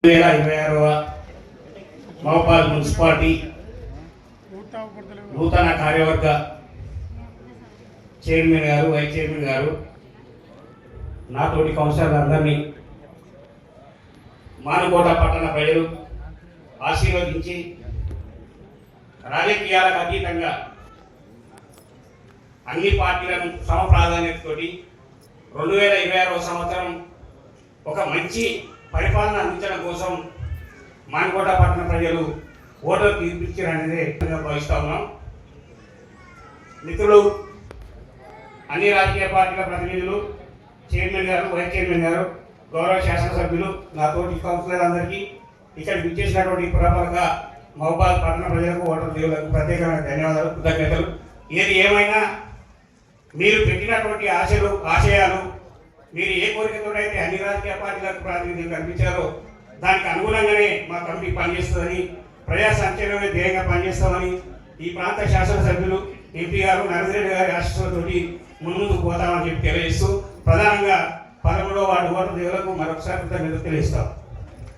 2026వ మహబాద్ మున్సిపాలిటీ నూతన కార్యవర్గ చైర్మన్ గారు, వైస్ చైర్మన్ గారు, నాతోటి కౌన్సిలర్లందరినీ మానుకోట పట్టణ ప్రజలు ఆశీర్వదించి రాజకీయాలకు అతీతంగా అన్ని పార్టీలను సమ ప్రాధాన్యతతోటి 2026వ సంవత్సరం ఒక మంచి పరిపాలన అందించడం కోసం మానుకోట పట్టణ ప్రజలు ఓటర్ తీర్పిచ్చారనేదే భావిస్తా ఉన్నాం. మిత్రులు, అన్ని రాజకీయ పార్టీల ప్రతినిధులు, చైర్మన్ గారు, వైస్ చైర్మన్ గారు, గౌరవ శాసనసభ్యులు, నాతోటి కౌన్సిలర్లందరికీ ఇక్కడ విచ్చేసినటువంటి పురపాలక మహబాద్ పట్టణ ప్రజలకు, ఓటర్ దేవులకు ప్రత్యేకమైన ధన్యవాదాలు, కృతజ్ఞతలు. ఏది ఏమైనా మీరు పెట్టినటువంటి ఆశయాలు మీరు ఏ కోరికతో అయితే అన్ని రాజకీయ పార్టీలకు ప్రాతినిధ్యం కల్పించారో దానికి అనుగుణంగానే మా కమిటీ పనిచేస్తుందని, ప్రజా సంక్షేమమే ధ్యేయంగా పనిచేస్తామని ఈ ప్రాంత శాసనసభ్యులు ఎంపీ గారు నరేంద్ర రెడ్డి గారి ఆశీస్సులతోటి ముందుకు పోతామని చెప్పి తెలియజేస్తూ ప్రధానంగా 13వ వార్డు ఓటర్ దేవులకు మరొకసారి కృతజ్ఞతలు తెలియజేస్తాం.